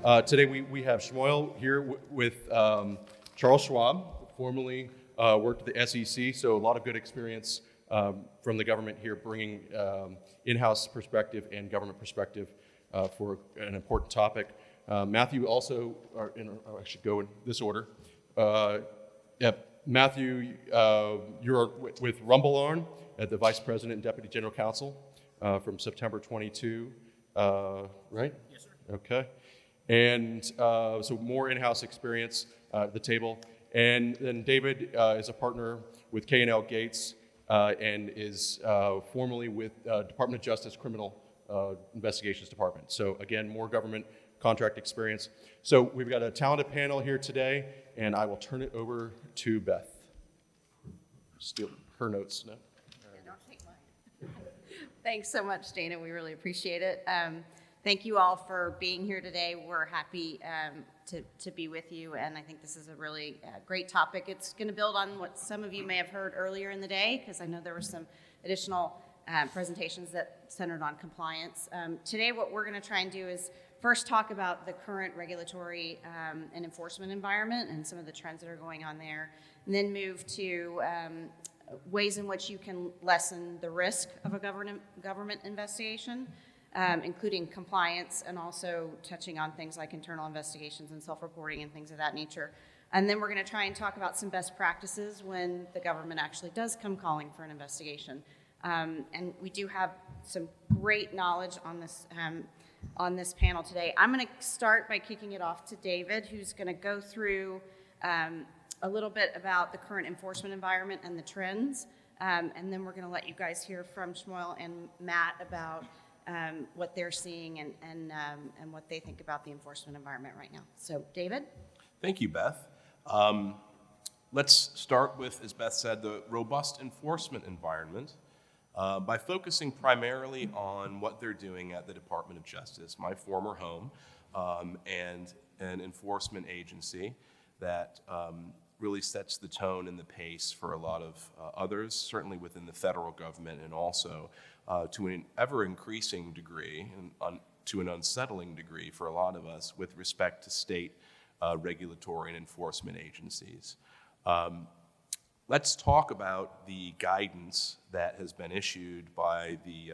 Today we have Shmuel here with Charles Schwab, formerly worked at the SEC, so a lot of good experience from the government here, bringing in-house perspective and government perspective for an important topic. Matthew also, I should go in this order. Matthew, you're with Rumble at the Vice President and Deputy General Counsel from September 22, right? Yes, sir. Okay. And so more in-house experience at the table. And then David is a partner with K&L Gates and is formerly with Department of Justice Criminal Investigations Department. So again, more government contract experience. So we've got a talented panel here today, and I will turn it over to Beth. Steal her notes now. Don't take mine. Thanks so much, Dana. We really appreciate it. Thank you all for being here today. We're happy to be with you, and I think this is a really great topic. It's going to build on what some of you may have heard earlier in the day, because I know there were some additional presentations that centered on compliance. Today, what we're going to try and do is first talk about the current regulatory and enforcement environment and some of the trends that are going on there, and then move to ways in which you can lessen the risk of a government investigation, including compliance, and also touching on things like internal investigations and self-reporting and things of that nature. And then we're going to try and talk about some best practices when the government actually does come calling for an investigation. And we do have some great knowledge on this panel today. I'm going to start by kicking it off to David, who's going to go through a little bit about the current enforcement environment and the trends. And then we're going to let you guys hear from Shmuel and Matt about what they're seeing and what they think about the enforcement environment right now. So, David? Thank you, Beth. Let's start with, as Beth said, the robust enforcement environment by focusing primarily on what they're doing at the Department of Justice, my former home, and an enforcement agency that really sets the tone and the pace for a lot of others, certainly within the federal government, and also to an ever-increasing degree and to an unsettling degree for a lot of us with respect to state regulatory and enforcement agencies. Let's talk about the guidance that has been issued by the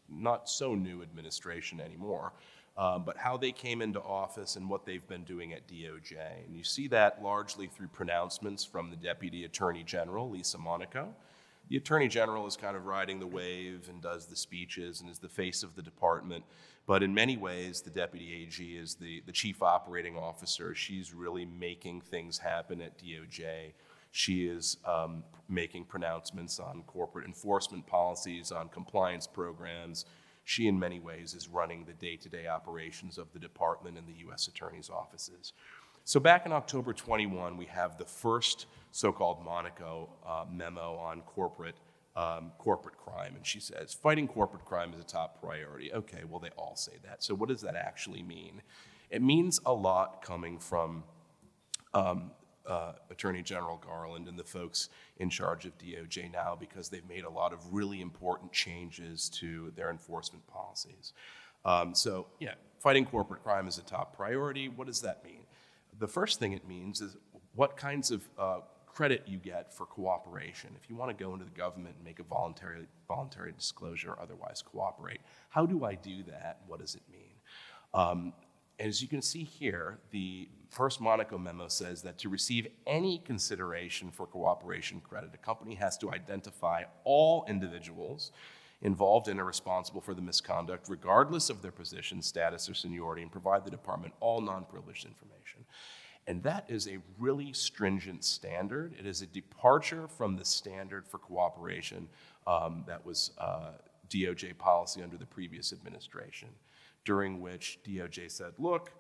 not so new administration anymore, but how they came into office and what they've been doing at DOJ. And you see that largely through pronouncements from the Deputy Attorney General, Lisa Monaco. The Attorney General is kind of riding the wave and does the speeches and is the face of the department. But in many ways, the Deputy AG is the Chief Operating Officer. She's really making things happen at DOJ. She is making pronouncements on corporate enforcement policies, on compliance programs. She, in many ways, is running the day-to-day operations of the department and the U.S. Attorney's offices. So back in October 21, we have the first so-called Monaco memo on corporate crime. And she says, fighting corporate crime is a top priority. Okay, well, they all say that. So what does that actually mean? It means a lot coming from Attorney General Garland and the folks in charge of DOJ now, because they've made a lot of really important changes to their enforcement policies. So yeah, fighting corporate crime is a top priority. What does that mean? The first thing it means is what kinds of credit you get for cooperation. If you want to go into the government and make a voluntary disclosure or otherwise cooperate, how do I do that? What does it mean? As you can see here, the first Monaco memo says that to receive any consideration for cooperation credit, a company has to identify all individuals involved in or responsible for the misconduct, regardless of their position, status, or seniority, and provide the department all non-privileged information. And that is a really stringent standard. It is a departure from the standard for cooperation that was DOJ policy under the previous administration, during which DOJ said, look,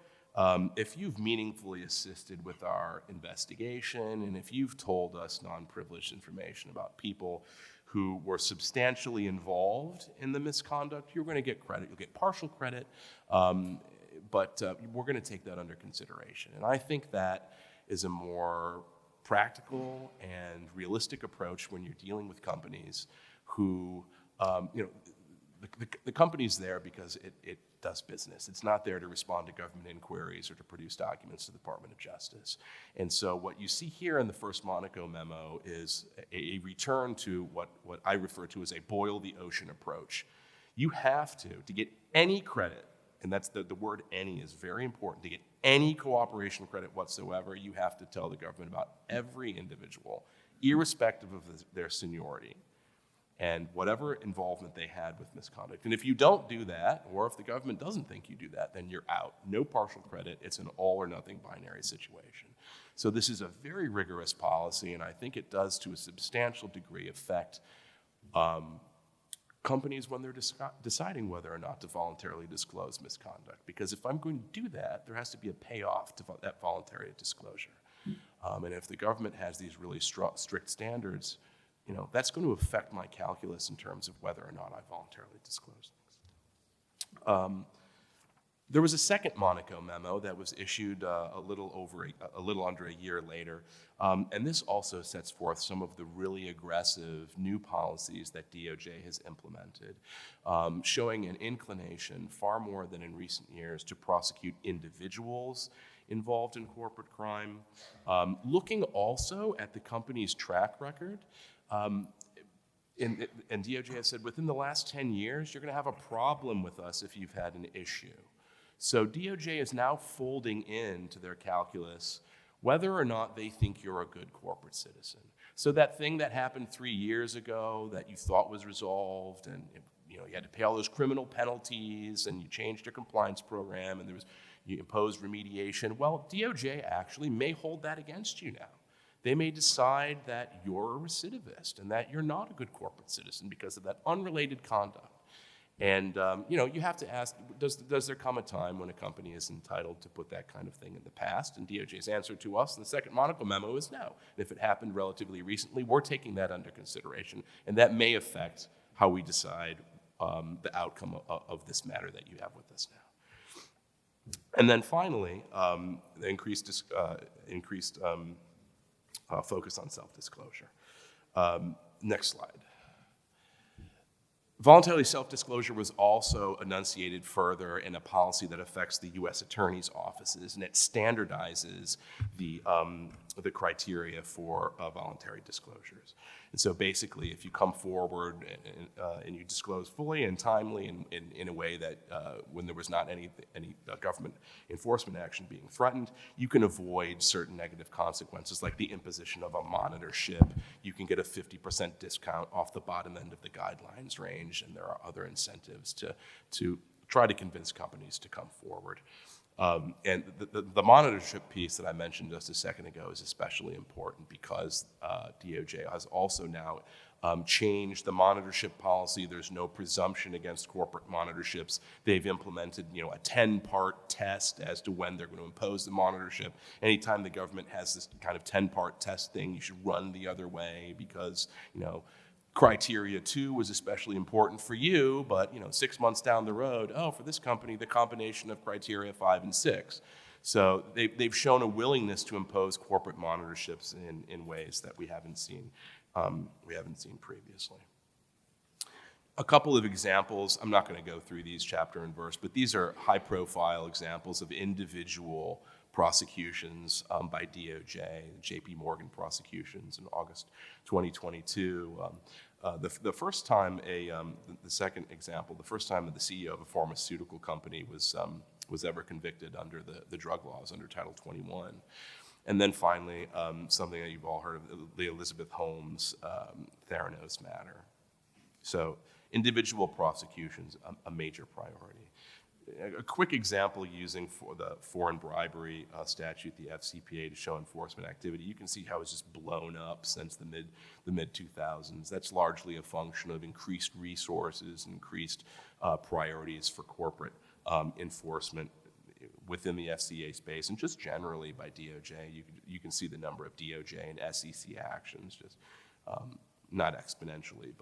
if you've meaningfully assisted with our investigation, and if you've told us non-privileged information about people who were substantially involved in the misconduct, you're going to get credit. You'll get partial credit, but we're going to take that under consideration. And I think that is a more practical and realistic approach when you're dealing with companies who, the company's there because it does business. It's not there to respond to government inquiries or to produce documents to the Department of Justice. And so what you see here in the first Monaco memo is a return to what I refer to as a boil the ocean approach. You have to get any credit, and that's the word any is very important, to get any cooperation credit whatsoever, you have to tell the government about every individual, irrespective of their seniority, and whatever involvement they had with misconduct. And if you don't do that, or if the government doesn't think you do that, then you're out. No partial credit. It's an all or nothing binary situation. So this is a very rigorous policy, and I think it does, to a substantial degree, affect companies when they're deciding whether or not to voluntarily disclose misconduct. Because if I'm going to do that, there has to be a payoff to that voluntary disclosure. And if the government has these really strict standards, that's going to affect my calculus in terms of whether or not I voluntarily disclose things. There was a second Monaco memo that was issued a little under a year later, and this also sets forth some of the really aggressive new policies that DOJ has implemented, showing an inclination, far more than in recent years, to prosecute individuals involved in corporate crime, looking also at the company's track record. And DOJ has said, within the last 10 years, you're going to have a problem with us if you've had an issue. So DOJ is now folding into their calculus whether or not they think you're a good corporate citizen. So that thing that happened 3 years ago that you thought was resolved, and you had to pay all those criminal penalties, and you changed your compliance program, and you imposed remediation. Well, DOJ actually may hold that against you now. They may decide that you're a recidivist and that you're not a good corporate citizen because of that unrelated conduct. And you have to ask, does there come a time when a company is entitled to put that kind of thing in the past? And DOJ's answer to us in the second Monaco memo is no. And if it happened relatively recently, we're taking that under consideration, and that may affect how we decide the outcome of this matter that you have with us now. And then finally, the increased focus on self-disclosure. Next slide. Voluntary self-disclosure was also enunciated further in a policy that affects the U.S. Attorney's offices, and it standardizes the criteria for voluntary disclosures. And so basically, if you come forward and you disclose fully and timely in a way that when there was not any government enforcement action being threatened, you can avoid certain negative consequences like the imposition of a monitorship. You can get a 50% discount off the bottom end of the guidelines range, and there are other incentives to try to convince companies to come forward. And the monitorship piece that I mentioned just a second ago is especially important because DOJ has also now changed the monitorship policy. There's no presumption against corporate monitorships. They've implemented, a 10-part test as to when they're going to impose the monitorship. Anytime the government has this kind of 10-part test thing, you should run the other way because, criteria 2 was especially important for you, but 6 months down the road, for this company, the combination of criteria 5 and 6. So they've shown a willingness to impose corporate monitorships in ways that we haven't seen previously. A couple of examples. I'm not going to go through these chapter and verse, but these are high-profile examples of individual prosecutions by DOJ, J.P. Morgan prosecutions in August 2022. The first time the second example, the first time that the CEO of a pharmaceutical company was ever convicted under the drug laws under Title 21. And then finally, something that you've all heard of, the Elizabeth Holmes Theranos matter. So individual prosecutions, a major priority. A quick example using for the foreign bribery statute, the FCPA, to show enforcement activity. You can see how it's just blown up since the mid 2000s. That's largely a function of increased resources, increased priorities for corporate enforcement within the FCA space, and just generally by DOJ. You can see the number of DOJ and SEC actions just not exponentially,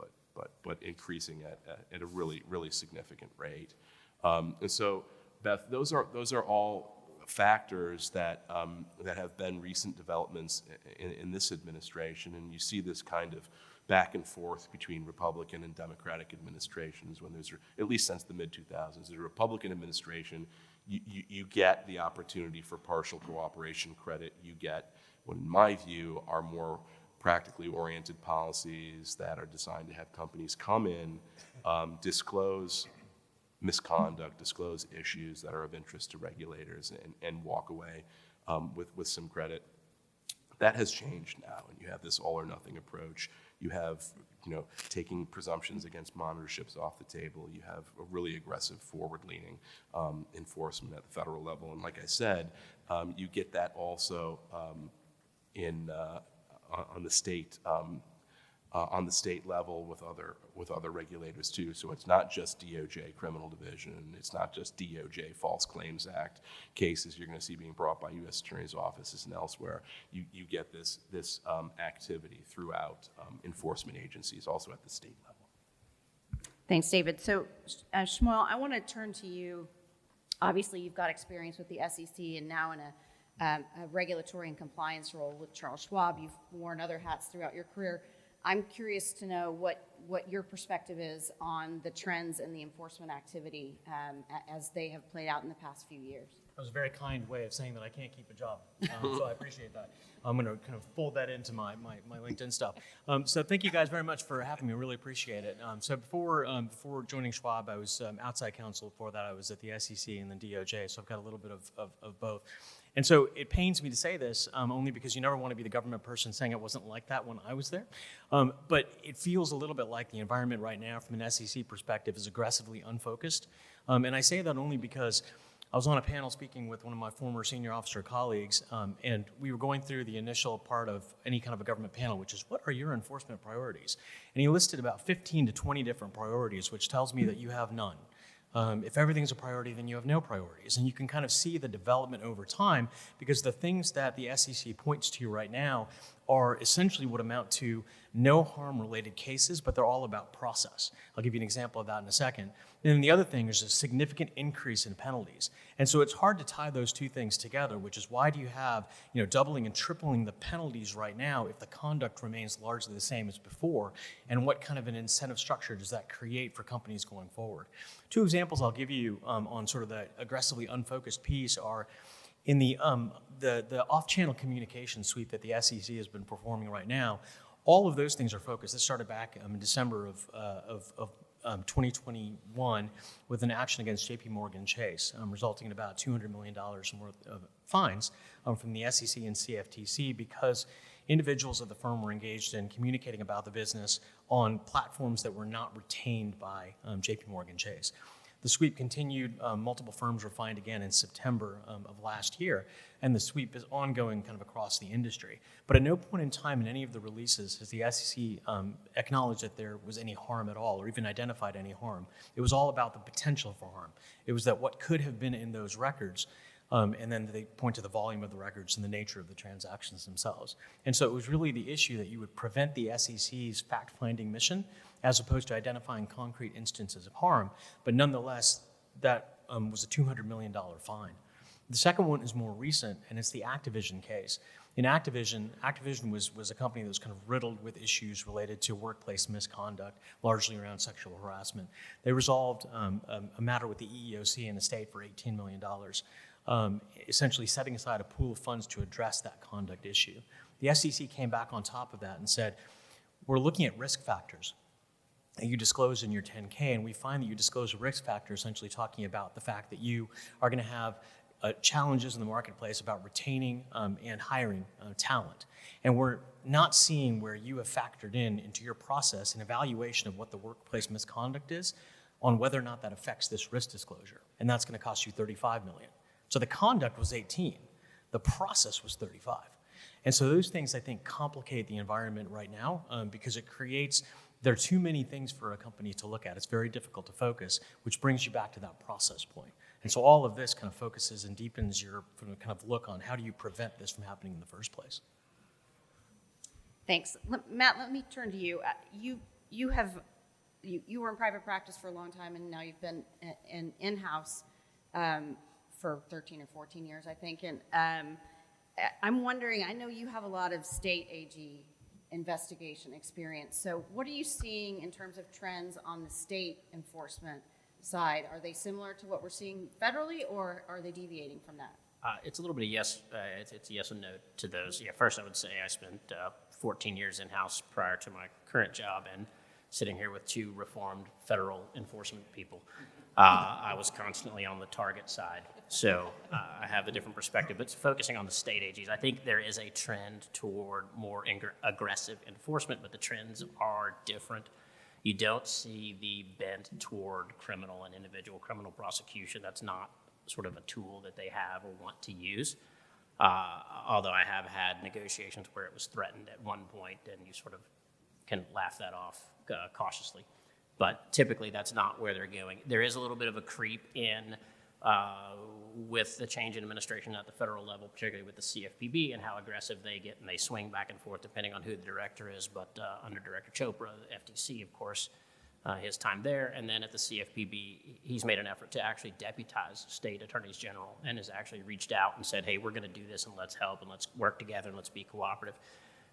but increasing at a really, really significant rate. And so, Beth, those are all factors that have been recent developments in this administration, and you see this kind of back and forth between Republican and Democratic administrations. When there's, at least since the mid-2000s, there's a Republican administration, you get the opportunity for partial cooperation credit. You get what, in my view, are more practically oriented policies that are designed to have companies come in, disclose misconduct, disclose issues that are of interest to regulators, and walk away with some credit. That has changed now, and you have this all or nothing approach. You have, taking presumptions against monitorships off the table. You have a really aggressive forward-leaning enforcement at the federal level. And like I said, you get that also on the state level with other regulators too. So it's not just DOJ criminal division. It's not just DOJ False Claims Act cases you're going to see being brought by U.S. Attorney's offices and elsewhere. You get this activity throughout enforcement agencies, also at the state level. Thanks, David. So, Shmuel, I want to turn to you. Obviously, you've got experience with the SEC and now in a regulatory and compliance role with Charles Schwab. You've worn other hats throughout your career. I'm curious to know what your perspective is on the trends in the enforcement activity as they have played out in the past few years. That was a very kind way of saying that I can't keep a job, so I appreciate that. I'm going to kind of fold that into my LinkedIn stuff. So thank you guys very much for having me. Really appreciate it. So before joining Schwab, I was outside counsel. Before that, I was at the SEC and the DOJ, so I've got a little bit of both. And so it pains me to say this, only because you never want to be the government person saying it wasn't like that when I was there. But it feels a little bit like the environment right now from an SEC perspective is aggressively unfocused. And I say that only because I was on a panel speaking with one of my former senior officer colleagues, and we were going through the initial part of any kind of a government panel, which is, what are your enforcement priorities? And he listed about 15 to 20 different priorities, which tells me that you have none. If everything's a priority, then you have no priorities. And you can kind of see the development over time, because the things that the SEC points to right now are essentially what amount to no harm related cases, but they're all about process. I'll give you an example of that in a second. And then the other thing is a significant increase in penalties. And so it's hard to tie those two things together, which is why do you have doubling and tripling the penalties right now if the conduct remains largely the same as before? And what kind of an incentive structure does that create for companies going forward? Two examples I'll give you on sort of the aggressively unfocused piece are in the off-channel communication suite that the SEC has been performing right now. All of those things are focused. This started back in December of 2021 with an action against JP Chase, resulting in about $200 million worth of fines from the SEC and CFTC because individuals of the firm were engaged in communicating about the business on platforms that were not retained by JP Chase. The sweep continued. Multiple firms were fined again in September of last year, and the sweep is ongoing kind of across the industry. But at no point in time in any of the releases has the SEC acknowledged that there was any harm at all or even identified any harm. It was all about the potential for harm. It was that what could have been in those records, and then they point to the volume of the records and the nature of the transactions themselves. And so it was really the issue that you would prevent the SEC's fact-finding mission as opposed to identifying concrete instances of harm. But nonetheless, that was a $200 million fine. The second one is more recent, and it's the Activision case. In Activision was a company that was kind of riddled with issues related to workplace misconduct, largely around sexual harassment. They resolved a matter with the EEOC and the state for $18 million, essentially setting aside a pool of funds to address that conduct issue. The SEC came back on top of that and said, we're looking at risk factors. And you disclose in your 10K, and we find that you disclose a risk factor essentially talking about the fact that you are going to have challenges in the marketplace about retaining and hiring talent. And we're not seeing where you have factored into your process an evaluation of what the workplace misconduct is on whether or not that affects this risk disclosure. And that's going to cost you $35 million. So the conduct was 18. The process was 35. And so those things, I think, complicate the environment right now because it creates, there are too many things for a company to look at. It's very difficult to focus, which brings you back to that process point. And so all of this kind of focuses and deepens your kind of look on how do you prevent this from happening in the first place. Thanks. Matt, let me turn to you. You were in private practice for a long time, and now you've been in-house for 13 or 14 years, I think. And I'm wondering, I know you have a lot of state AG investigation experience. So what are you seeing in terms of trends on the state enforcement side? Are they similar to what we're seeing federally, or are they deviating from that? It's a little bit of yes. It's a yes and no to those. Yeah, first I would say I spent 14 years in-house prior to my current job, and sitting here with two reformed federal enforcement people, I was constantly on the target side. So I have a different perspective. But focusing on the state AGs, I think there is a trend toward more aggressive enforcement, but the trends are different. You don't see the bent toward criminal and individual criminal prosecution. That's not sort of a tool that they have or want to use. Although I have had negotiations where it was threatened at one point, and you sort of can laugh that off cautiously. But typically that's not where they're going. There is a little bit of a creep in with the change in administration at the federal level, particularly with the CFPB and how aggressive they get, and they swing back and forth depending on who the director is. But under Director Chopra, the FTC, of course, his time there, and then at the CFPB, he's made an effort to actually deputize state attorneys general and has actually reached out and said, hey, we're going to do this and let's help and let's work together and let's be cooperative,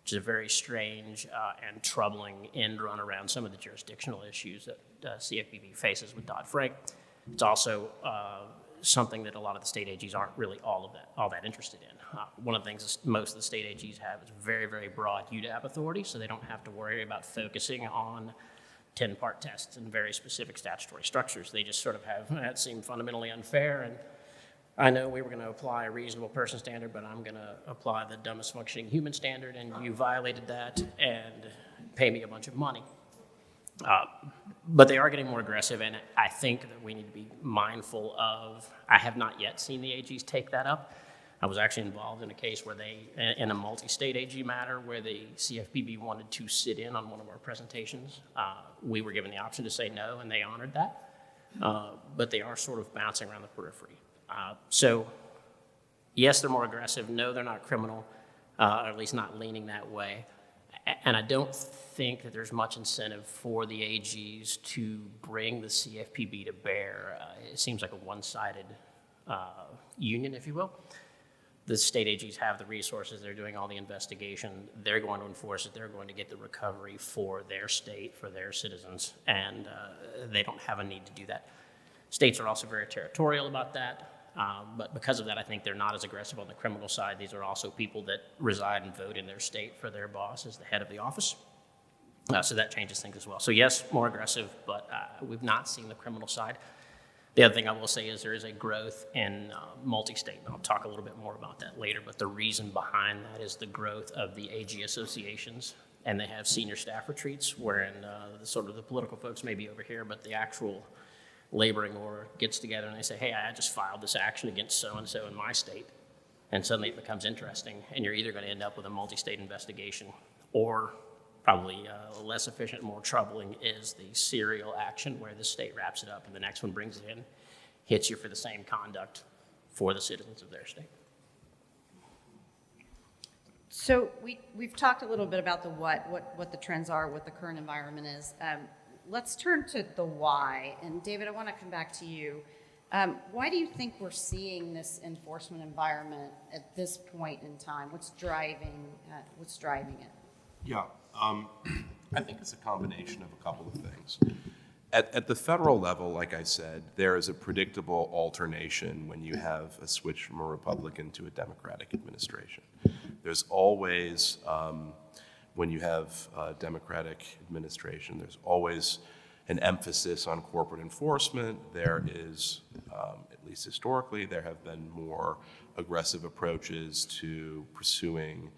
which is a very strange and troubling end run around some of the jurisdictional issues that CFPB faces with Dodd-Frank. It's also something that a lot of the state AGs aren't really all that interested in. One of the things most of the state AGs have is very, very broad UDAP authority, so they don't have to worry about focusing on 10-part tests and very specific statutory structures. They just sort of have, that seemed fundamentally unfair, and I know we were going to apply a reasonable person standard, but I'm going to apply the dumbest functioning human standard, and you violated that and pay me a bunch of money. But they are getting more aggressive, and I think that we need to be mindful of, I have not yet seen the AGs take that up. I was actually involved in a case where in a multi-state AG matter, where the CFPB wanted to sit in on one of our presentations. We were given the option to say no, and they honored that. But they are sort of bouncing around the periphery. So yes, they're more aggressive. No, they're not criminal, or at least not leaning that way. And I don't think that there's much incentive for the AGs to bring the CFPB to bear. It seems like a one-sided union, if you will. The state AGs have the resources. They're doing all the investigation. They're going to enforce it. They're going to get the recovery for their state, for their citizens, and they don't have a need to do that. States are also very territorial about that. But because of that, I think they're not as aggressive on the criminal side. These are also people that reside and vote in their state for their boss as the head of the office. So that changes things as well. So yes, more aggressive, but we've not seen the criminal side. The other thing I will say is there is a growth in multi-state, and I'll talk a little bit more about that later, but the reason behind that is the growth of the AG associations, and they have senior staff retreats wherein sort of the political folks may be over here, but the actual laboring org gets together and they say, hey, I just filed this action against so-and-so in my state. And suddenly it becomes interesting, and you're either going to end up with a multi-state investigation, or probably less efficient, more troubling is the serial action where the state wraps it up and the next one brings it in, hits you for the same conduct for the citizens of their state. So we've talked a little bit about the what the trends are, what the current environment is. Let's turn to the why. And David, I want to come back to you. Why do you think we're seeing this enforcement environment at this point in time? What's driving it? Yeah, I think it's a combination of a couple of things. At the federal level, like I said, there is a predictable alternation when you have a switch from a Republican to a Democratic administration. There's always, when you have a Democratic administration, there's always an emphasis on corporate enforcement. There is, at least historically, there have been more aggressive approaches to pursuing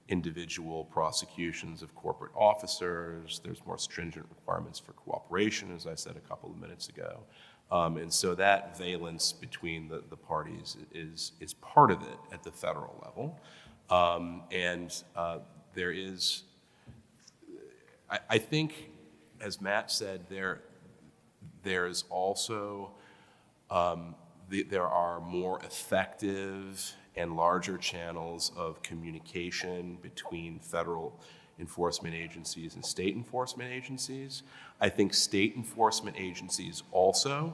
individual prosecutions of corporate officers. There's more stringent requirements for cooperation, as I said a couple of minutes ago. And so that valence between the parties is part of it at the federal level. There is, I think, as Matt said, there's also, there are more effective and larger channels of communication between federal enforcement agencies and state enforcement agencies. I think state enforcement agencies also,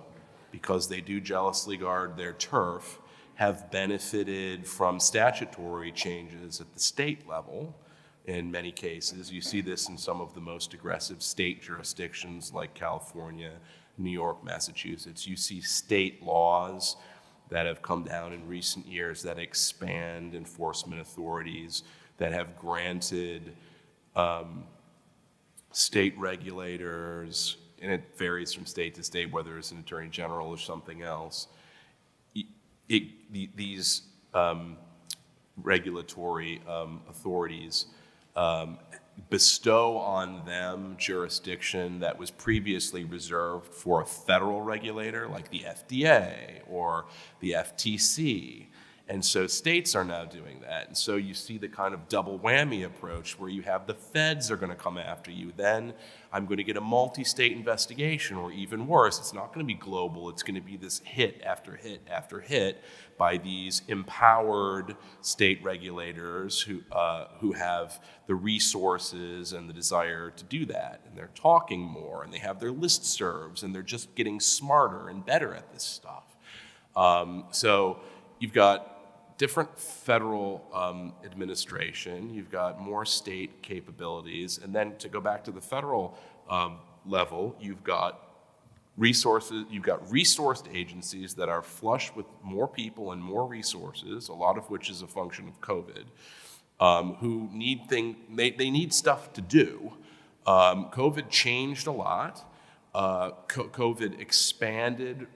because they do jealously guard their turf, have benefited from statutory changes at the state level in many cases. You see this in some of the most aggressive state jurisdictions like California, New York, Massachusetts. You see state laws that have come down in recent years that expand enforcement authorities, that have granted state regulators, and it varies from state to state whether it's an attorney general or something else. These regulatory authorities bestow on them jurisdiction that was previously reserved for a federal regulator like the FDA or the FTC. And so states are now doing that. And so you see the kind of double whammy approach where you have the feds are going to come after you. Then I'm going to get a multi-state investigation, or even worse, it's not going to be global. It's going to be this hit after hit after hit by these empowered state regulators who have the resources and the desire to do that. And they're talking more, and they have their listservs, and they're just getting smarter and better at this stuff. So you've got different federal administration, you've got more state capabilities, and then to go back to the federal level, you've got resources, you've got resourced agencies that are flush with more people and more resources, a lot of which is a function of COVID, who need they need stuff to do. COVID changed a lot. COVID expanded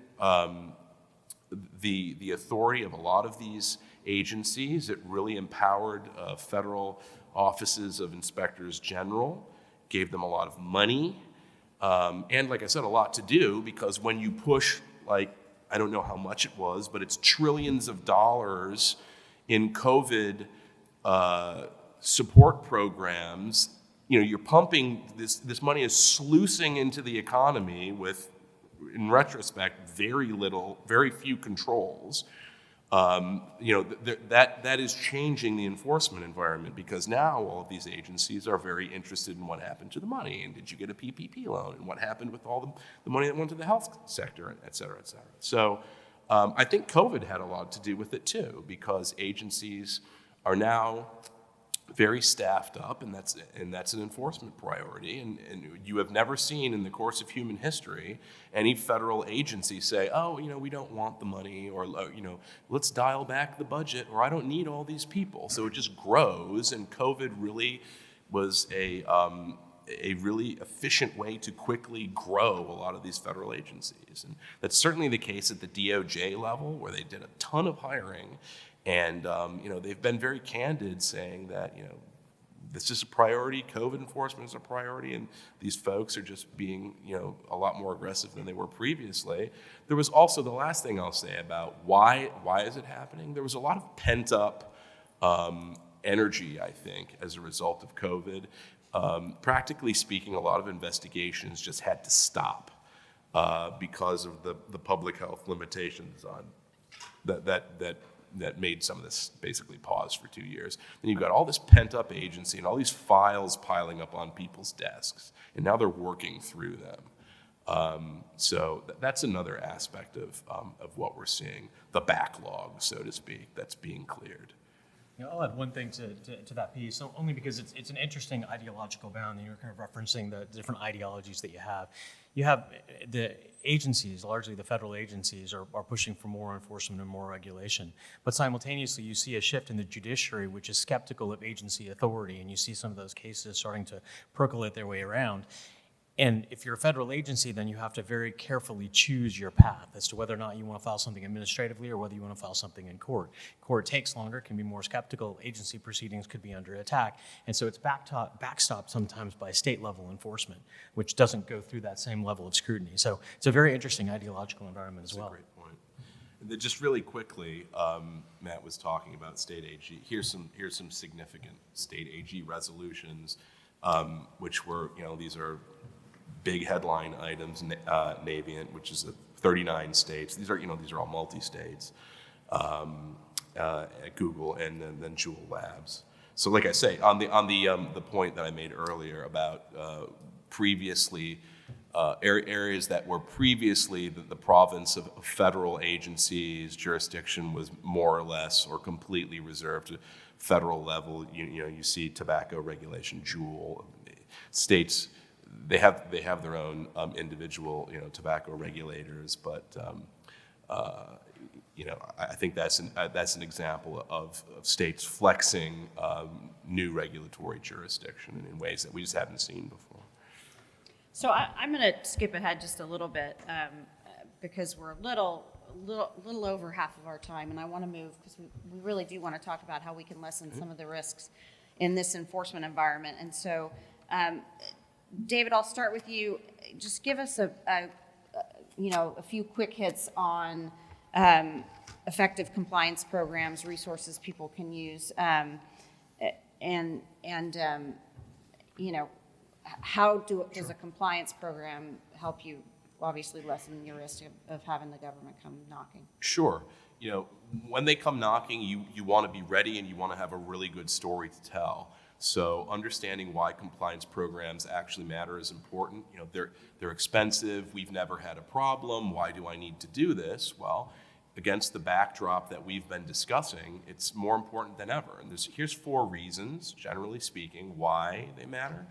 the authority of a lot of these agencies. It really empowered federal offices of inspectors general, gave them a lot of money, and like I said, a lot to do, because when you push, like, I don't know how much it was, but it's trillions of dollars in COVID support programs, you're pumping this money is sluicing into the economy with, in retrospect, very few controls. That is changing the enforcement environment, because now all of these agencies are very interested in what happened to the money, and did you get a PPP loan, and what happened with all the money that went to the health sector, et cetera, et cetera. So I think COVID had a lot to do with it too, because agencies are now very staffed up, and that's an enforcement priority. And you have never seen in the course of human history any federal agency say, oh, we don't want the money, or let's dial back the budget, or I don't need all these people. So it just grows, and COVID really was a really efficient way to quickly grow a lot of these federal agencies. And that's certainly the case at the DOJ level, where they did a ton of hiring. And they've been very candid, saying that this is a priority. COVID enforcement is a priority, and these folks are just being a lot more aggressive than they were previously. There was also, the last thing I'll say about why is it happening? There was a lot of pent up energy, I think, as a result of COVID. Practically speaking, a lot of investigations just had to stop because of the public health limitations on that made some of this basically pause for 2 years. Then you've got all this pent-up agency and all these files piling up on people's desks, and now they're working through them. So that's another aspect of what we're seeing, the backlog, so to speak, that's being cleared. I'll add one thing to that piece, so only because it's an interesting ideological bound, and you're kind of referencing the different ideologies that you have. You have the agencies, largely the federal agencies, are pushing for more enforcement and more regulation. But simultaneously, you see a shift in the judiciary, which is skeptical of agency authority, and you see some of those cases starting to percolate their way around. And if you're a federal agency, then you have to very carefully choose your path as to whether or not you want to file something administratively or whether you want to file something in court. Court takes longer, can be more skeptical. Agency proceedings could be under attack. And so it's backstopped sometimes by state-level enforcement, which doesn't go through that same level of scrutiny. So it's a very interesting ideological environment as well. That's a great point. And then just really quickly, Matt was talking about state AG. Here's some significant state AG resolutions, which were, these are big headline items. Navient, which is 39 states. These are all multi-states. At Google, and then Jewel Labs. So, like I say, on the point that I made earlier about previously areas that were previously the province of federal agencies, jurisdiction was more or less or completely reserved to federal level, you see tobacco regulation, Juul, states, they have their own individual, tobacco regulators, but I think that's an example of states flexing new regulatory jurisdiction in ways that we just haven't seen before. So I'm going to skip ahead just a little bit because we're a little over half of our time, and I want to move because we really do want to talk about how we can lessen some of the risks in this enforcement environment. And so, David, I'll start with you. Just give us a few quick hits on effective compliance programs, resources people can use, how does a compliance program help you obviously lessen your risk of having the government come knocking? Sure. When they come knocking, you want to be ready and you want to have a really good story to tell. So understanding why compliance programs actually matter is important. They're expensive. We've never had a problem. Why do I need to do this? Well, against the backdrop that we've been discussing, it's more important than ever. And here's 4 reasons, generally speaking, why they matter.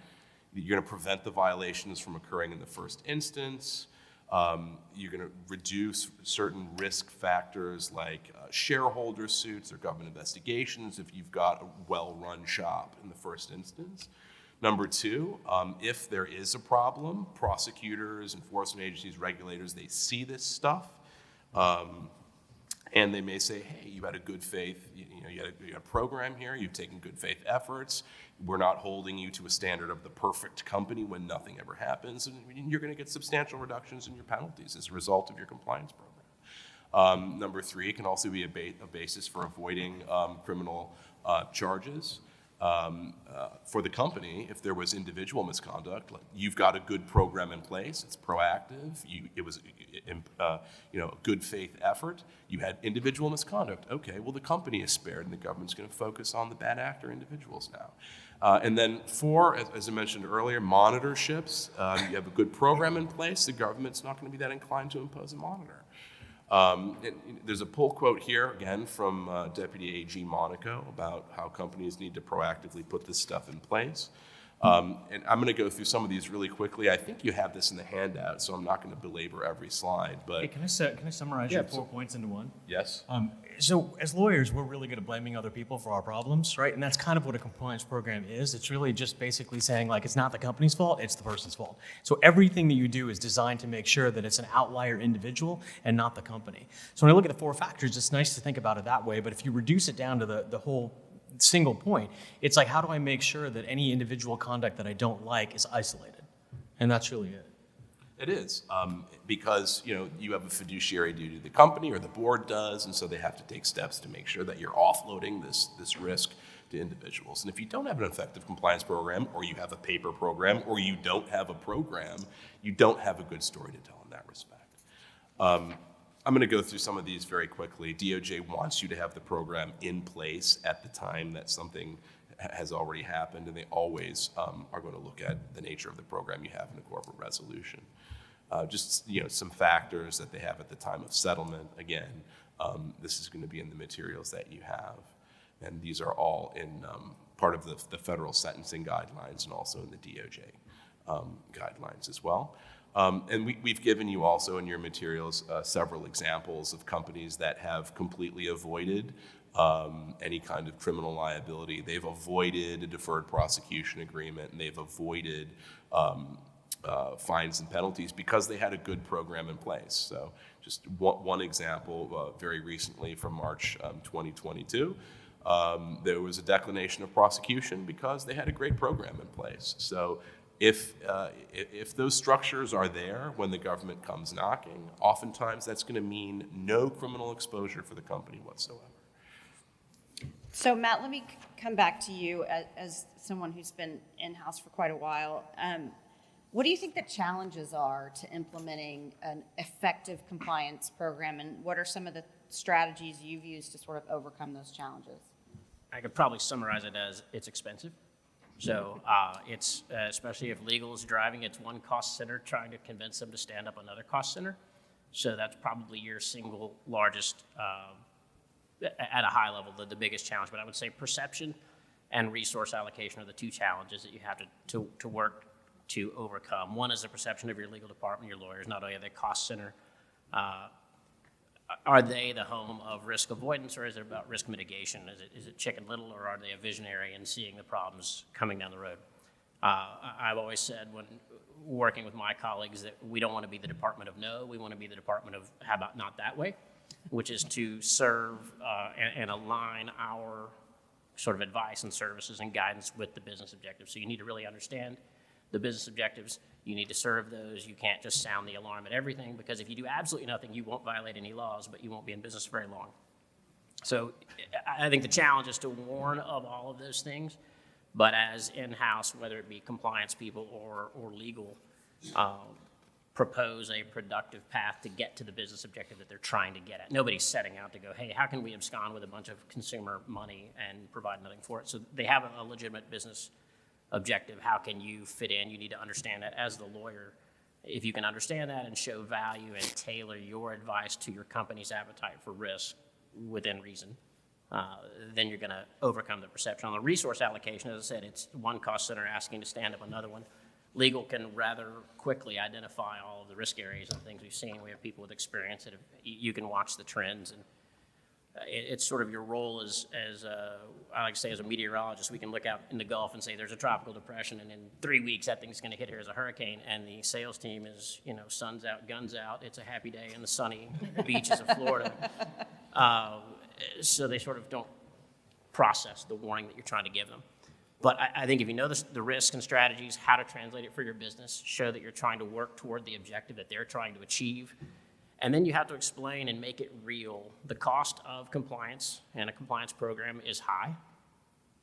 You're going to prevent the violations from occurring in the first instance. You're going to reduce certain risk factors like shareholder suits or government investigations if you've got a well-run shop in the first instance. Number 2, if there is a problem, prosecutors, enforcement agencies, regulators, they see this stuff. And they may say, hey, you had a good faith, you had a program here, you've taken good faith efforts, we're not holding you to a standard of the perfect company when nothing ever happens, and you're going to get substantial reductions in your penalties as a result of your compliance program. Number 3, it can also be a basis for avoiding criminal charges. For the company, if there was individual misconduct, you've got a good program in place, it's proactive, it was a good faith effort, you had individual misconduct, okay, well the company is spared and the government's going to focus on the bad actor individuals now. And then 4, as I mentioned earlier, monitorships, you have a good program in place, the government's not going to be that inclined to impose a monitor. There's a pull quote here, again, from Deputy AG Monaco about how companies need to proactively put this stuff in place. And I'm going to go through some of these really quickly. I think you have this in the handout, so I'm not going to belabor every slide. But Hey, can I summarize your 4 points into one? Yes. So as lawyers, we're really good at blaming other people for our problems, right? And that's kind of what a compliance program is. It's really just basically saying, like, it's not the company's fault, it's the person's fault. So everything that you do is designed to make sure that it's an outlier individual and not the company. So when I look at the 4 factors, it's nice to think about it that way, but if you reduce it down to the whole single point, it's like, how do I make sure that any individual conduct that I don't like is isolated? And that's really it. It is, because you have a fiduciary duty to the company, or the board does, and so they have to take steps to make sure that you're offloading this risk to individuals. And if you don't have an effective compliance program, or you have a paper program, or you don't have a program, you don't have a good story to tell in that respect. I'm going to go through some of these very quickly. DOJ wants you to have the program in place at the time that something has already happened, and they always are going to look at the nature of the program you have in a corporate resolution. Just some factors that they have at the time of settlement. Again, this is going to be in the materials that you have, and these are all in part of the federal sentencing guidelines and also in the DOJ guidelines as well. And we've given you also in your materials several examples of companies that have completely avoided any kind of criminal liability. They've avoided a deferred prosecution agreement, and they've avoided fines and penalties because they had a good program in place. So just one example, very recently from March 2022, there was a declination of prosecution because they had a great program in place. So if those structures are there when the government comes knocking, oftentimes that's going to mean no criminal exposure for the company whatsoever. So Matt, let me come back to you as someone who's been in-house for quite a while. What do you think the challenges are to implementing an effective compliance program, and what are some of the strategies you've used to sort of overcome those challenges? I could probably summarize it as it's expensive. So it's, especially if legal is driving, it's one cost center trying to convince them to stand up another cost center. So that's probably your single largest at a high level, the biggest challenge. But I would say perception and resource allocation are the two challenges that you have to work to overcome. One is the perception of your legal department, your lawyers. Not only are they cost center, are they the home of risk avoidance, or is it about risk mitigation? Is it Chicken Little, or are they a visionary in seeing the problems coming down the road? I've always said when working with my colleagues that we don't want to be the department of no, we want to be the department of how about not that way, which is to serve and align our sort of advice and services and guidance with the business objectives. So you need to really understand the business objectives. You need to serve those. You can't just sound the alarm at everything, because if you do absolutely nothing, you won't violate any laws, but you won't be in business very long. So I think the challenge is to warn of all of those things, but as in-house, whether it be compliance people or legal, propose a productive path to get to the business objective that they're trying to get at. Nobody's setting out to go, hey, how can we abscond with a bunch of consumer money and provide nothing for it? So they have a legitimate business objective. How can you fit in? You need to understand that as the lawyer. If you can understand that and show value and tailor your advice to your company's appetite for risk within reason, then you're going to overcome the perception. On the resource allocation, as I said, it's one cost center asking to stand up another one. Legal can rather quickly identify all of the risk areas and things we've seen. We have people with experience that you can watch the trends, and it's sort of your role as I like to say, as a meteorologist. We can look out in the Gulf and say there's a tropical depression, and in 3 weeks that thing's going to hit here as a hurricane, and the sales team is, sun's out, guns out. It's a happy day in the sunny beaches of Florida. So they sort of don't process the warning that you're trying to give them. But I think if you know the risks and strategies, how to translate it for your business, show that you're trying to work toward the objective that they're trying to achieve, and then you have to explain and make it real. The cost of compliance and a compliance program is high,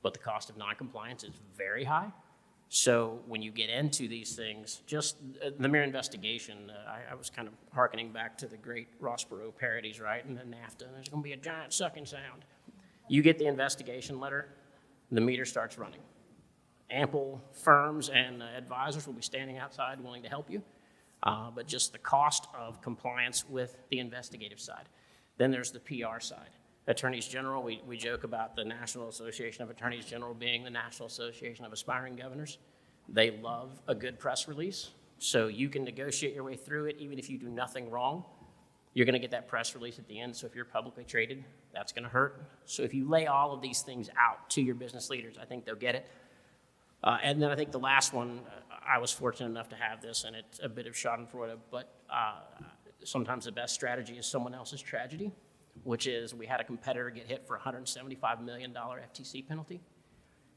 but the cost of non-compliance is very high. So when you get into these things, just the mere investigation, I was kind of hearkening back to the great Ross Perot parodies, right? And then NAFTA, there's going to be a giant sucking sound. You get the investigation letter, the meter starts running. Ample firms and advisors will be standing outside willing to help you, but just the cost of compliance with the investigative side. Then there's the PR side. Attorneys General, we joke about the National Association of Attorneys General being the National Association of Aspiring Governors. They love a good press release, so you can negotiate your way through it even if you do nothing wrong. You're going to get that press release at the end, so if you're publicly traded, that's going to hurt. So if you lay all of these things out to your business leaders, I think they'll get it. And then I think the last one, I was fortunate enough to have this, and it's a bit of schadenfreude, but sometimes the best strategy is someone else's tragedy, which is we had a competitor get hit for a $175 million FTC penalty.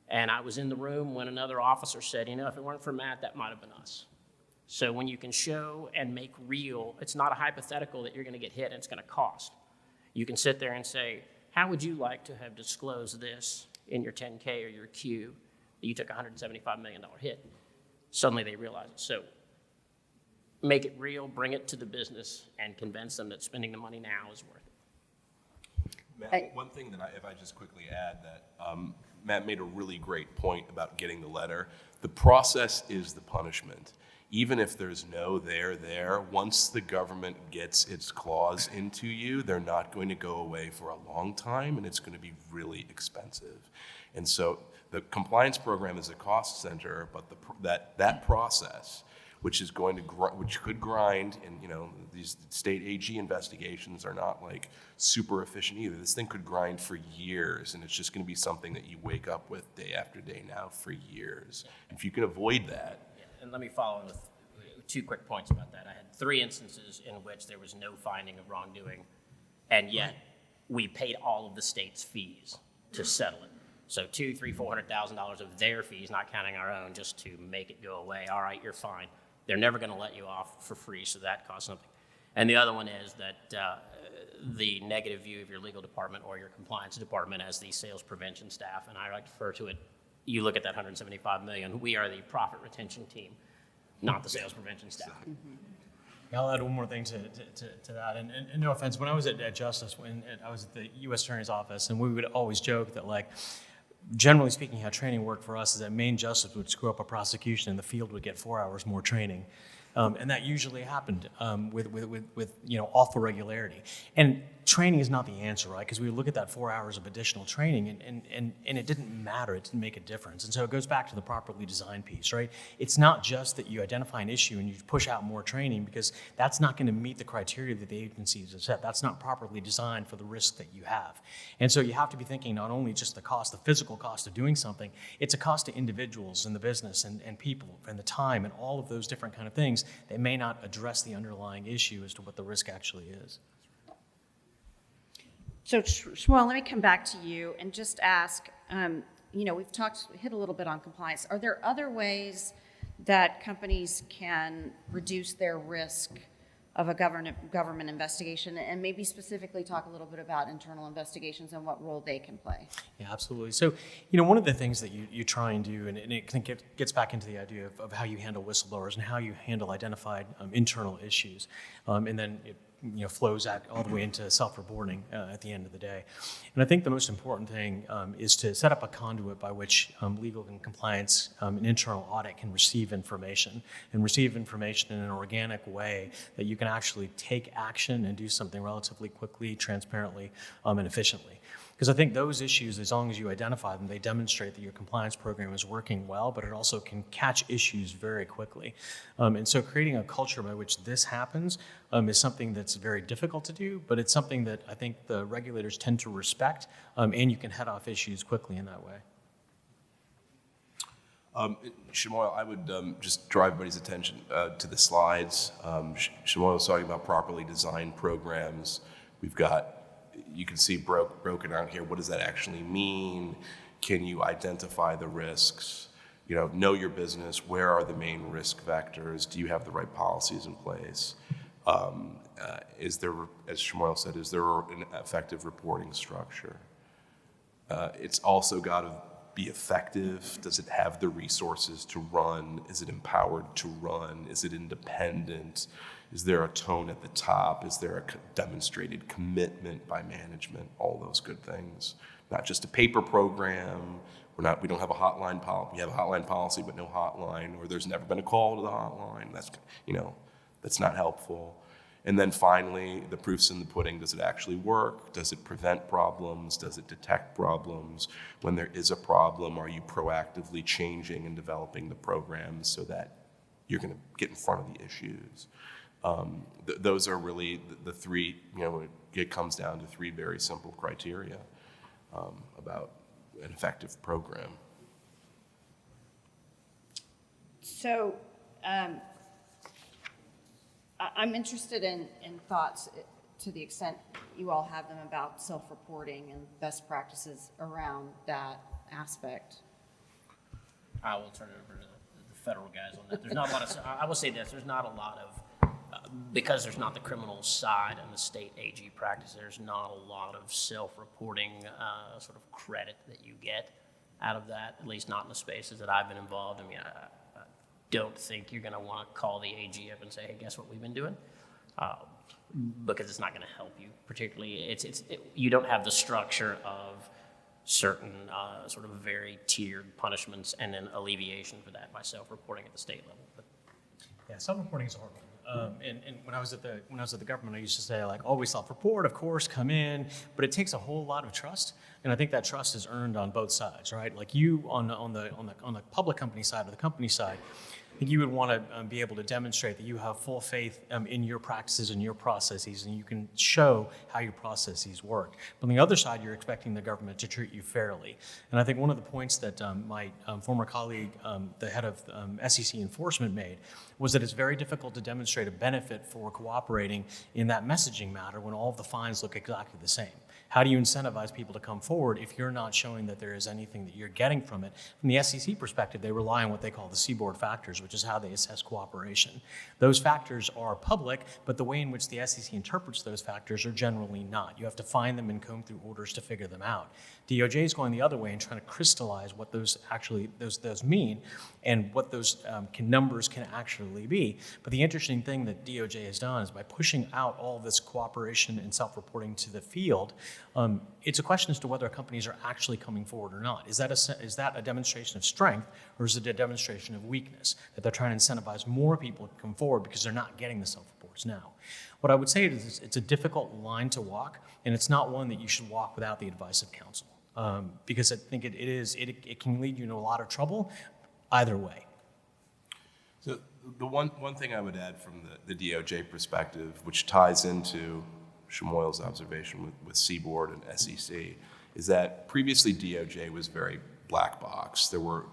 And I was in the room when another officer said, if it weren't for Matt, that might have been us. So when you can show and make real, it's not a hypothetical that you're going to get hit and it's going to cost. You can sit there and say, how would you like to have disclosed this in your 10K or your Q that you took a $175 million hit? Suddenly they realize it. So make it real, bring it to the business, and convince them that spending the money now is worth it. Matt, one thing that if I just quickly add that Matt made a really great point about getting the letter. The process is the punishment. Even if there's no there, once the government gets its claws into you, they're not going to go away for a long time, and it's going to be really expensive. And so the compliance program is a cost center, but that process, which could grind, and these state AG investigations are not like super efficient either. This thing could grind for years, and it's just going to be something that you wake up with day after day now for years. If you can avoid that. And let me follow with 2 quick points about that. I had 3 instances in which there was no finding of wrongdoing, and yet we paid all of the state's fees to settle it. So $200,000, $300,000, $400,000 of their fees, not counting our own, just to make it go away. All right, you're fine. They're never going to let you off for free, so that costs something. And the other one is that the negative view of your legal department or your compliance department as the sales prevention staff, and I like to refer to it, you look at that $175 million, we are the profit retention team, not the sales prevention staff. Mm-hmm. I'll add one more thing to that, and no offense, when I was at Justice, when I was at the U.S. Attorney's Office, and we would always joke that, like, generally speaking, how training worked for us is that Maine Justice would screw up a prosecution and the field would get 4 hours more training. And that usually happened with awful regularity. And training is not the answer, right? Because we look at that 4 hours of additional training and it didn't matter, it didn't make a difference. And so it goes back to the properly designed piece, right? It's not just that you identify an issue and you push out more training, because that's not going to meet the criteria that the agencies have set. That's not properly designed for the risk that you have. And so you have to be thinking not only just the cost, the physical cost of doing something, it's a cost to individuals in the business and people and the time and all of those different kind of things that may not address the underlying issue as to what the risk actually is. So Shmuel, let me come back to you and just ask, we've hit a little bit on compliance. Are there other ways that companies can reduce their risk of a government investigation, and maybe specifically talk a little bit about internal investigations and what role they can play? Yeah, absolutely. So, one of the things that you try and do, and it gets back into the idea of how you handle whistleblowers and how you handle identified internal issues, and then it flows out all the way into self-reporting at the end of the day. And I think the most important thing is to set up a conduit by which legal and compliance and internal audit can receive information in an organic way that you can actually take action and do something relatively quickly, transparently, and efficiently. Because I think those issues, as long as you identify them, they demonstrate that your compliance program is working well, but it also can catch issues very quickly. And so creating a culture by which this happens is something that's very difficult to do, but it's something that I think the regulators tend to respect, and you can head off issues quickly in that way. Shmuel, I would just draw everybody's attention to the slides. Shmuel was talking about properly designed programs. We've got, you can see broken out here, what does that actually mean? Can you identify the risks? Know your business. Where are the main risk vectors? Do you have the right policies in place? Is there, as Shmuel said, is there an effective reporting structure? It's also got to be effective. Does it have the resources to run? Is it empowered to run? Is it independent? Is there a tone at the top? Is there a demonstrated commitment by management? All those good things. Not just a paper program. We don't have a hotline policy. We have a hotline policy, but no hotline, or there's never been a call to the hotline. That's not helpful. And then finally, the proof's in the pudding. Does it actually work? Does it prevent problems? Does it detect problems? When there is a problem, are you proactively changing and developing the programs so that you're going to get in front of the issues? Those are really the three, it comes down to three very simple criteria about an effective program. So I'm interested in thoughts to the extent you all have them about self-reporting and best practices around that aspect. I will turn it over to the federal guys on that. There's not a lot of, I will say this, there's not a lot of, because there's not the criminal side and the state AG practice, there's not a lot of self-reporting sort of credit that you get out of that, at least not in the spaces that I've been involved. I mean, I don't think you're going to want to call the AG up and say, hey, guess what we've been doing? Because it's not going to help you particularly. You don't have the structure of certain sort of very tiered punishments and then alleviation for that by self-reporting at the state level. But yeah, self-reporting is horrible. And when I was at the government, I used to say, like, always self-report, of course, come in, but it takes a whole lot of trust, and I think that trust is earned on both sides, right? Like you on the public company side or the company side, I think you would want to be able to demonstrate that you have full faith in your practices and your processes, and you can show how your processes work. But on the other side, you're expecting the government to treat you fairly. And I think one of the points that my former colleague, the head of SEC enforcement, made was that it's very difficult to demonstrate a benefit for cooperating in that messaging matter when all of the fines look exactly the same. How do you incentivize people to come forward if you're not showing that there is anything that you're getting from it? From the SEC perspective, they rely on what they call the seaboard factors, which is how they assess cooperation. Those factors are public, but the way in which the SEC interprets those factors are generally not. You have to find them and comb through orders to figure them out. DOJ is going the other way and trying to crystallize what those mean and what those numbers can actually be. But the interesting thing that DOJ has done is by pushing out all this cooperation and self-reporting to the field, it's a question as to whether companies are actually coming forward or not. Is that a demonstration of strength, or is it a demonstration of weakness, that they're trying to incentivize more people to come forward because they're not getting the self-reporting? towards now. What I would say is it's a difficult line to walk, and it's not one that you should walk without the advice of counsel, because I think it can lead you into a lot of trouble either way. So the one thing I would add from the DOJ perspective, which ties into Shamoyle's observation with Seaboard and SEC, is that previously DOJ was very black box. There were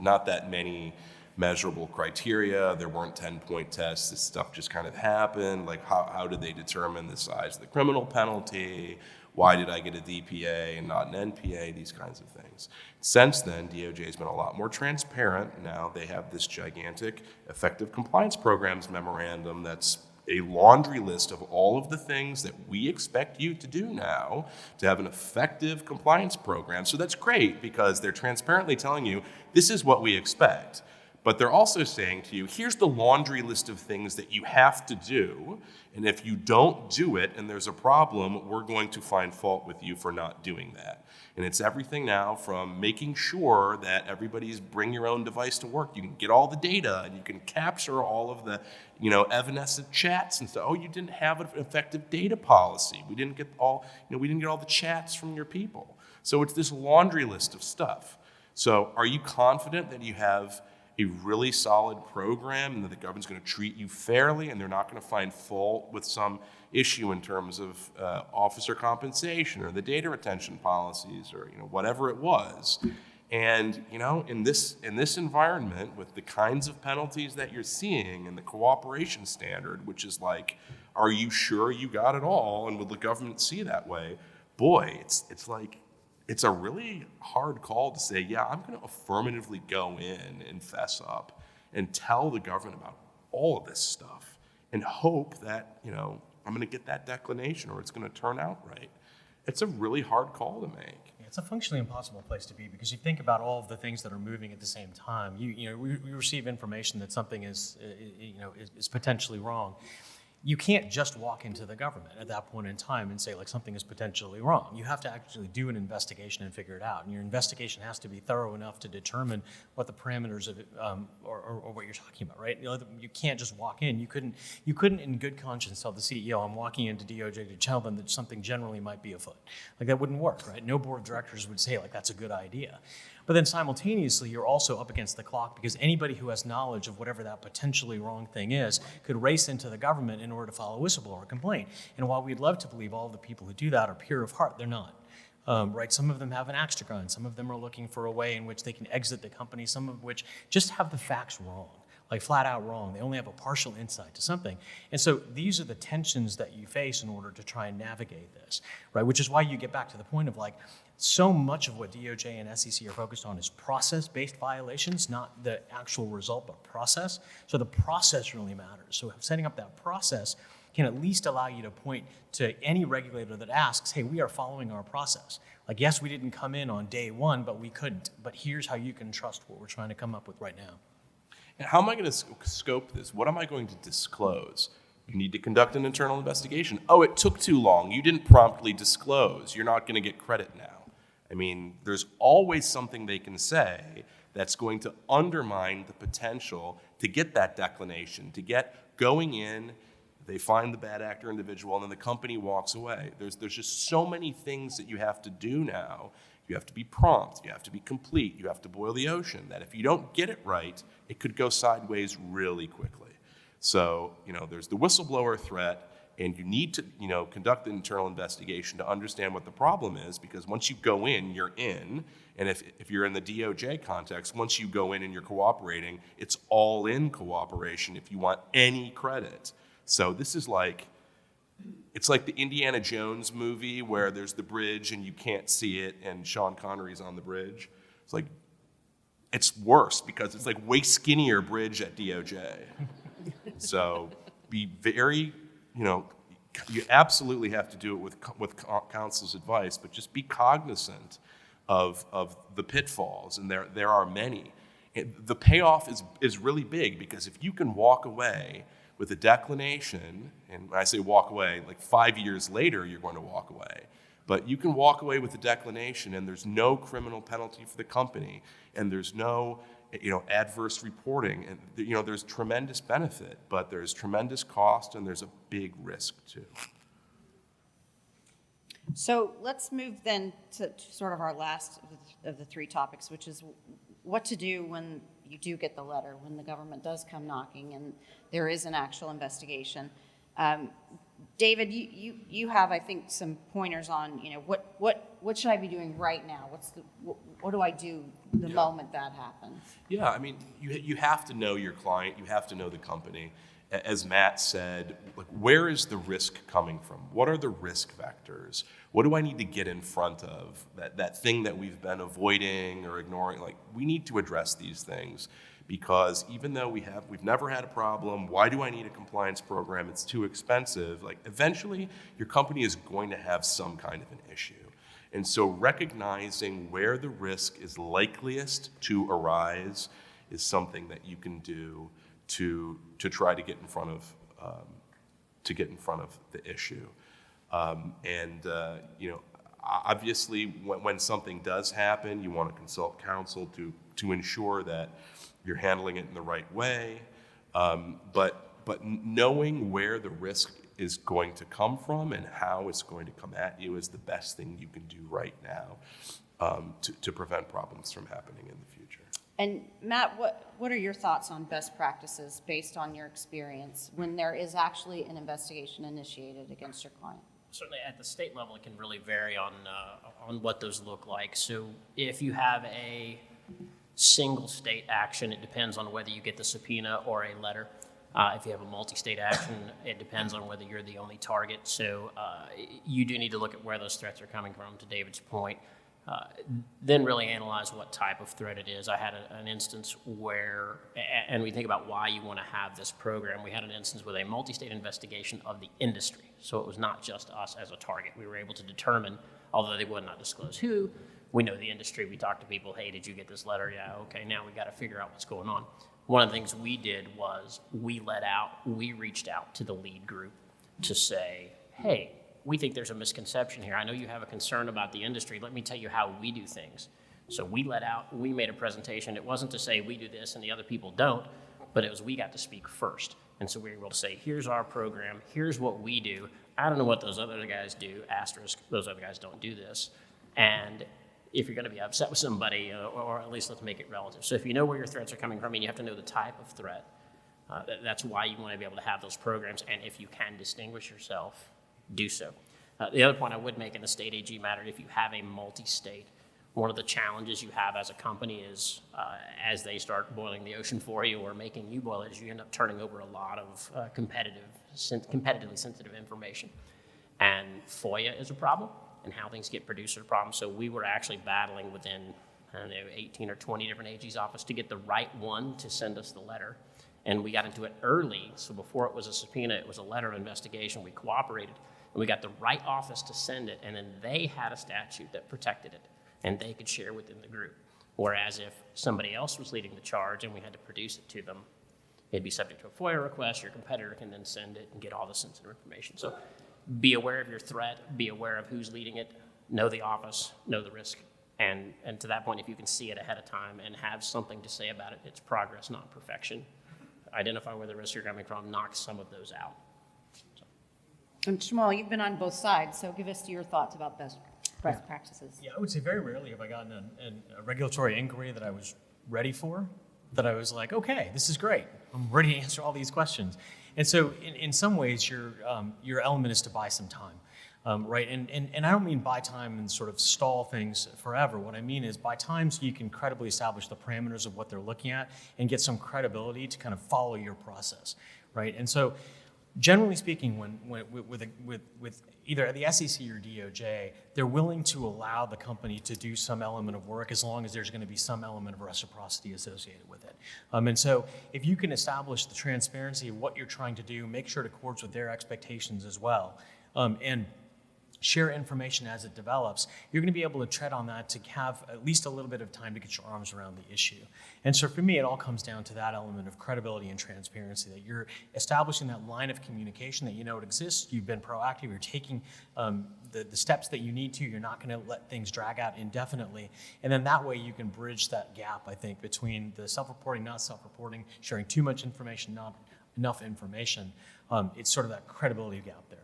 not that many measurable criteria. There weren't 10-point tests. This stuff just kind of happened. Like how did they determine the size of the criminal penalty? Why did I get a DPA and not an NPA? These kinds of things. Since then, DOJ has been a lot more transparent. Now they have this gigantic effective compliance programs memorandum that's a laundry list of all of the things that we expect you to do now to have an effective compliance program. So that's great because they're transparently telling you this is what we expect. But they're also saying to you, here's the laundry list of things that you have to do, and if you don't do it and there's a problem, we're going to find fault with you for not doing that. And it's everything now from making sure that everybody's bring your own device to work. You can get all the data and you can capture all of the, evanescent chats and stuff. Oh, you didn't have an effective data policy. We didn't get all the chats from your people. So it's this laundry list of stuff. So are you confident that you have a really solid program and that the government's going to treat you fairly and they're not going to find fault with some issue in terms of officer compensation or the data retention policies or whatever it was? And in this environment with the kinds of penalties that you're seeing and the cooperation standard, which is like, are you sure you got it all? And will the government see that way? Boy, it's like, it's a really hard call to say, yeah, I'm going to affirmatively go in and fess up and tell the government about all of this stuff and hope that, I'm going to get that declination or it's going to turn out right. It's a really hard call to make. It's a functionally impossible place to be because you think about all of the things that are moving at the same time. We receive information that something is potentially wrong. You can't just walk into the government at that point in time and say something is potentially wrong. You have to actually do an investigation and figure it out. And your investigation has to be thorough enough to determine what the parameters of it or what you're talking about, right? You can't just walk in. You couldn't in good conscience tell the CEO, I'm walking into DOJ to tell them that something generally might be afoot. That wouldn't work, right? No board of directors would say that's a good idea. But then simultaneously, you're also up against the clock because anybody who has knowledge of whatever that potentially wrong thing is could race into the government in order to file a whistleblower complaint. And while we'd love to believe all the people who do that are pure of heart, they're not. Right? Some of them have an axe to grind. Some of them are looking for a way in which they can exit the company. Some of which just have the facts wrong, flat out wrong. They only have a partial insight to something. And so these are the tensions that you face in order to try and navigate this, right? Which is why you get back to the point of so much of what DOJ and SEC are focused on is process-based violations, not the actual result, but process. So the process really matters. So setting up that process can at least allow you to point to any regulator that asks, hey, we are following our process. Yes, we didn't come in on day one, but we couldn't. But here's how you can trust what we're trying to come up with right now. And how am I going to scope this? What am I going to disclose? You need to conduct an internal investigation. Oh, it took too long. You didn't promptly disclose. You're not going to get credit now. There's always something they can say that's going to undermine the potential to get that declination, to get going in, they find the bad actor individual, and then the company walks away. There's just so many things that you have to do now. You have to be prompt, you have to be complete, you have to boil the ocean, that if you don't get it right, it could go sideways really quickly. So, there's the whistleblower threat, and you need to, conduct an internal investigation to understand what the problem is, because once you go in, you're in. And if you're in the DOJ context, once you go in and you're cooperating, it's all in cooperation if you want any credit. So this is it's like the Indiana Jones movie where there's the bridge and you can't see it and Sean Connery's on the bridge. It's worse because it's way skinnier bridge at DOJ. So be very, you absolutely have to do it with counsel's advice, but just be cognizant of the pitfalls, and there are many. The payoff is really big because if you can walk away with a declination, and when I say walk away, 5 years later you're going to walk away, but you can walk away with a declination and there's no criminal penalty for the company, and there's no adverse reporting, and there's tremendous benefit, but there's tremendous cost and there's a big risk too. So let's move then to sort of our last of the three topics, which is what to do when you do get the letter, when the government does come knocking and there is an actual investigation. David, you have, I think, some pointers on, what should I be doing right now? What do I do the moment that happens? Yeah, I mean, you have to know your client, you have to know the company. As Matt said, like, where is the risk coming from? What are the risk vectors? What do I need to get in front of? That thing that we've been avoiding or ignoring, like, we need to address these things, because even though we've never had a problem, why do I need a compliance program? It's too expensive. Like, eventually your company is going to have some kind of an issue. And so recognizing where the risk is likeliest to arise is something that you can do to try to get in front of the issue. Obviously when something does happen, you want to consult counsel to ensure that you're handling it in the right way. But knowing where the risk is going to come from and how it's going to come at you is the best thing you can do right now to prevent problems from happening in the future. And Matt, what are your thoughts on best practices based on your experience when there is actually an investigation initiated against your client? Certainly at the state level, it can really vary on what those look like. So if you have a single state action, it depends on whether you get the subpoena or a letter. If you have a multi-state action, it depends on whether you're the only target. So you do need to look at where those threats are coming from, to David's point. Then really analyze what type of threat it is. I had an instance where, and we think about why you want to have this program. We had an instance with a multi-state investigation of the industry. So it was not just us as a target. We were able to determine, although they would not disclose who, we know the industry. We talked to people, hey, did you get this letter? Yeah, okay, now we got to figure out what's going on. One of the things we did was we reached out to the lead group to say, hey, we think there's a misconception here. I know you have a concern about the industry. Let me tell you how we do things. So we made a presentation. It wasn't to say we do this and the other people don't, but it was we got to speak first. And so we were able to say, here's our program, here's what we do. I don't know what those other guys do, asterisk, those other guys don't do this. And if you're going to be upset with somebody, or at least let's make it relative. So if you know where your threats are coming from, and you have to know the type of threat, that's why you want to be able to have those programs. And if you can distinguish yourself, do so. The other point I would make in the state AG matter, if you have a multi-state, one of the challenges you have as a company is as they start boiling the ocean for you or making you boil it, is you end up turning over a lot of competitively sensitive information. And FOIA is a problem, and how things get produced is a problem. So we were actually battling within 18 or 20 different AG's office to get the right one to send us the letter. And we got into it early, so before it was a subpoena, it was a letter of investigation. We cooperated, and we got the right office to send it, and then they had a statute that protected it, and they could share within the group. Whereas if somebody else was leading the charge and we had to produce it to them, it'd be subject to a FOIA request. Your competitor can then send it and get all the sensitive information. So be aware of your threat, be aware of who's leading it, know the office, know the risk. And to that point, if you can see it ahead of time and have something to say about it, it's progress, not perfection. Identify where the risks are coming from, knock some of those out. And Shmuel, you've been on both sides, so give us your thoughts about best practices. Yeah, I would say very rarely have I gotten a regulatory inquiry that I was ready for, that I was like, okay, this is great. I'm ready to answer all these questions. And so in some ways, your element is to buy some time, right? And I don't mean buy time and sort of stall things forever. What I mean is buy time so you can credibly establish the parameters of what they're looking at and get some credibility to kind of follow your process, right? And so generally speaking, with either the SEC or DOJ, they're willing to allow the company to do some element of work as long as there's going to be some element of reciprocity associated with it. And so if you can establish the transparency of what you're trying to do, make sure it accords with their expectations as well. And share information as it develops, you're going to be able to tread on that to have at least a little bit of time to get your arms around the issue. And so for me, it all comes down to that element of credibility and transparency, that you're establishing that line of communication, that you know it exists, you've been proactive, you're taking the steps that you need to, you're not going to let things drag out indefinitely. And then that way you can bridge that gap, I think, between the self-reporting, not self-reporting, sharing too much information, not enough information. It's sort of that credibility gap there.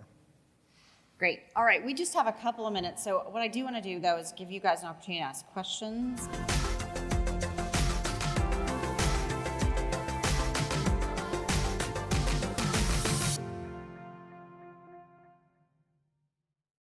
Great. All right, we just have a couple of minutes. So what I do want to do, though, is give you guys an opportunity to ask questions.